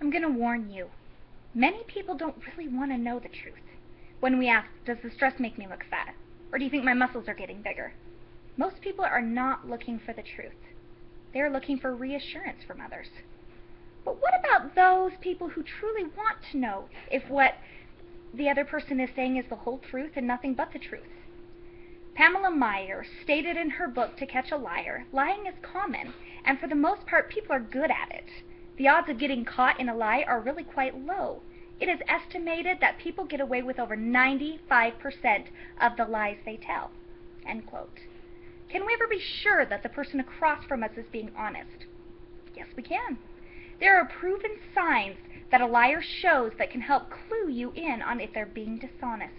I'm going to warn you. Many people don't really want to know the truth. When we ask, does the stress make me look fat? Or do you think my muscles are getting bigger? Most people are not looking for the truth. They are looking for reassurance from others. But what about those people who truly want to know if what the other person is saying is the whole truth and nothing but the truth? Pamela Meyer stated in her book, To Catch a Liar, lying is common, and for the most part, people are good at it. The odds of getting caught in a lie are really quite low. It is estimated that people get away with over 95% of the lies they tell. End quote. Can we ever be sure that the person across from us is being honest? Yes, we can. There are proven signs that a liar shows that can help clue you in on if they're being dishonest.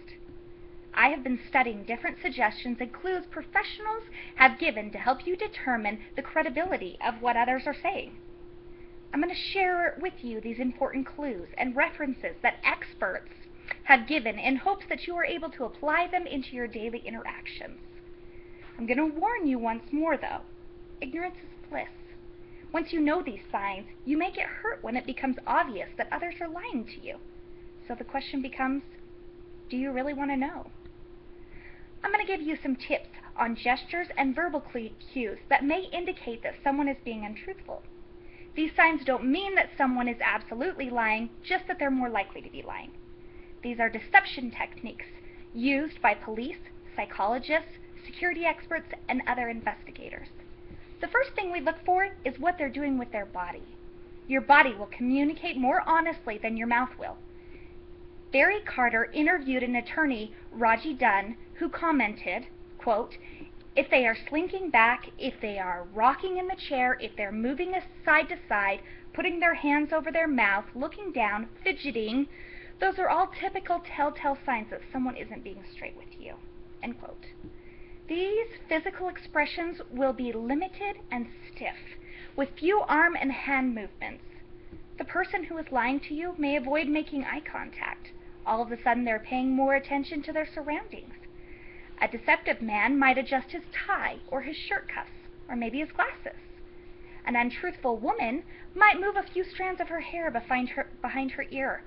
I have been studying different suggestions and clues professionals have given to help you determine the credibility of what others are saying. I'm going to share with you these important clues and references that experts have given in hopes that you are able to apply them into your daily interactions. I'm going to warn you once more, though. Ignorance is bliss. Once you know these signs, you may get hurt when it becomes obvious that others are lying to you. So the question becomes, do you really want to know? I'm going to give you some tips on gestures and verbal cues that may indicate that someone is being untruthful. These signs don't mean that someone is absolutely lying, just that they're more likely to be lying. These are deception techniques used by police, psychologists, security experts, and other investigators. The first thing we look for is what they're doing with their body. Your body will communicate more honestly than your mouth will. Barry Carter interviewed an attorney, Raji Dunn, who commented, quote, if they are slinking back, if they are rocking in the chair, if they're moving side to side, putting their hands over their mouth, looking down, fidgeting, those are all typical telltale signs that someone isn't being straight with you, end quote. These physical expressions will be limited and stiff, with few arm and hand movements. The person who is lying to you may avoid making eye contact. All of a sudden, they're paying more attention to their surroundings. A deceptive man might adjust his tie or his shirt cuffs, or maybe his glasses. An untruthful woman might move a few strands of her hair behind her ear,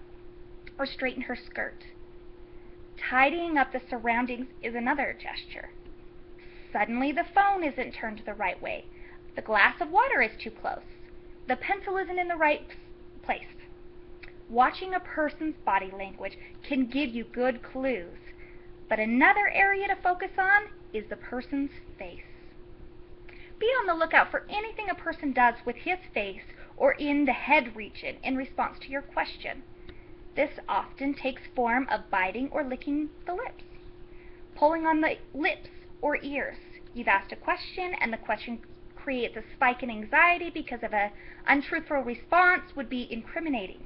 or straighten her skirt. Tidying up the surroundings is another gesture. Suddenly the phone isn't turned the right way. The glass of water is too close. The pencil isn't in the right place. Watching a person's body language can give you good clues, but another area to focus on is the person's face. Be on the lookout for anything a person does with his face or in the head region in response to your question. This often takes form of biting or licking the lips, pulling on the lips or ears. You've asked a question and the question creates a spike in anxiety because of an untruthful response would be incriminating.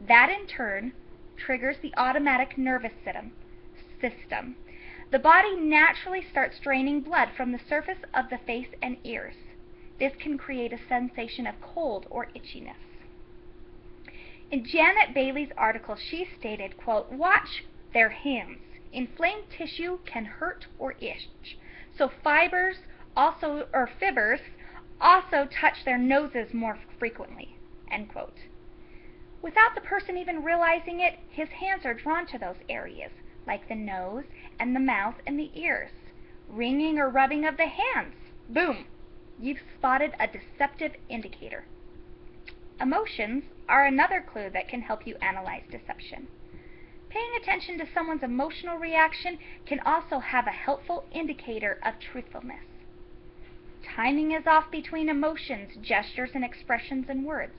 That in turn triggers the automatic nervous system. The body naturally starts draining blood from the surface of the face and ears. This can create a sensation of cold or itchiness. In Janet Bailey's article, she stated, quote, watch their hands. Inflamed tissue can hurt or itch. So fibbers also touch their noses more frequently, end quote. Without the person even realizing it, his hands are drawn to those areas, like the nose and the mouth and the ears. Wringing or rubbing of the hands. Boom! You've spotted a deceptive indicator. Emotions are another clue that can help you analyze deception. Paying attention to someone's emotional reaction can also have a helpful indicator of truthfulness. Timing is off between emotions, gestures, and expressions and words.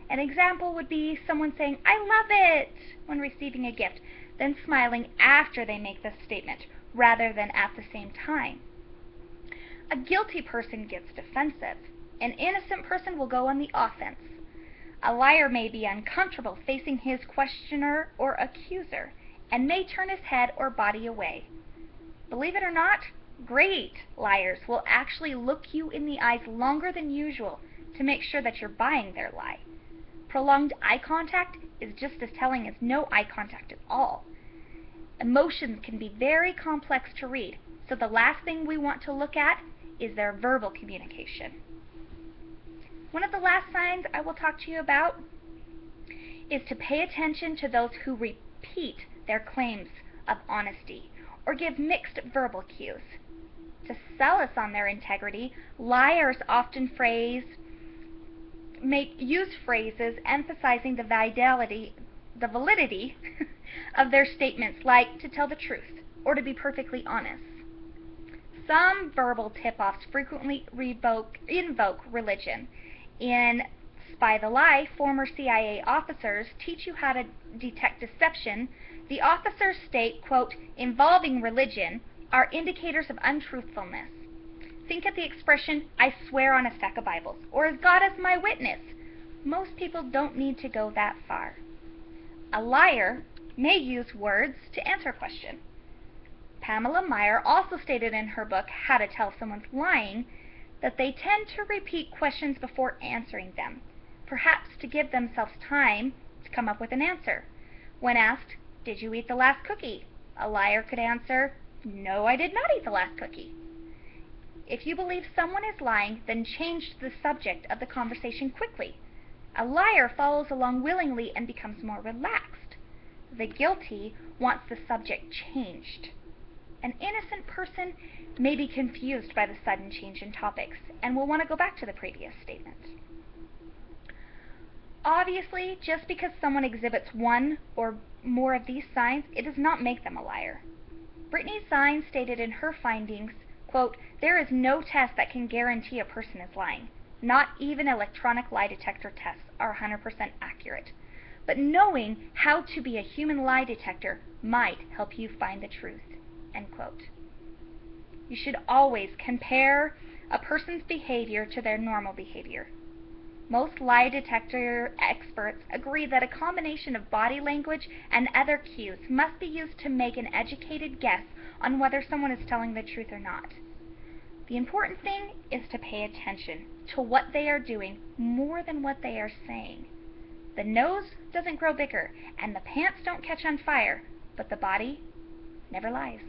An example would be someone saying, I love it, when receiving a gift, then smiling after they make the statement, rather than at the same time. A guilty person gets defensive. An innocent person will go on the offense. A liar may be uncomfortable facing his questioner or accuser, and may turn his head or body away. Believe it or not, great liars will actually look you in the eyes longer than usual to make sure that you're buying their lie. Prolonged eye contact is just as telling as no eye contact at all. Emotions can be very complex to read, so the last thing we want to look at is their verbal communication. One of the last signs I will talk to you about is to pay attention to those who repeat their claims of honesty or give mixed verbal cues. To sell us on their integrity, liars often use phrases emphasizing the validity of their statements, like to tell the truth or to be perfectly honest. Some verbal tip-offs frequently invoke religion. In Spy the Lie, former CIA officers teach you how to detect deception. The officers state, quote, involving religion are indicators of untruthfulness. Think of the expression, I swear on a stack of Bibles, or as God is my witness. Most people don't need to go that far. A liar may use words to answer a question. Pamela Meyer also stated in her book, How to Tell Someone's Lying, that they tend to repeat questions before answering them, perhaps to give themselves time to come up with an answer. When asked, did you eat the last cookie? A liar could answer, no, I did not eat the last cookie. If you believe someone is lying, then change the subject of the conversation quickly. A liar follows along willingly and becomes more relaxed. The guilty wants the subject changed. An innocent person may be confused by the sudden change in topics and will want to go back to the previous statement. Obviously, just because someone exhibits one or more of these signs, it does not make them a liar. Brittany Zine stated in her findings, quote, there is no test that can guarantee a person is lying. Not even electronic lie detector tests are 100% accurate. But knowing how to be a human lie detector might help you find the truth, end quote. You should always compare a person's behavior to their normal behavior. Most lie detector experts agree that a combination of body language and other cues must be used to make an educated guess on whether someone is telling the truth or not. The important thing is to pay attention to what they are doing more than what they are saying. The nose doesn't grow bigger and the pants don't catch on fire, but the body never lies.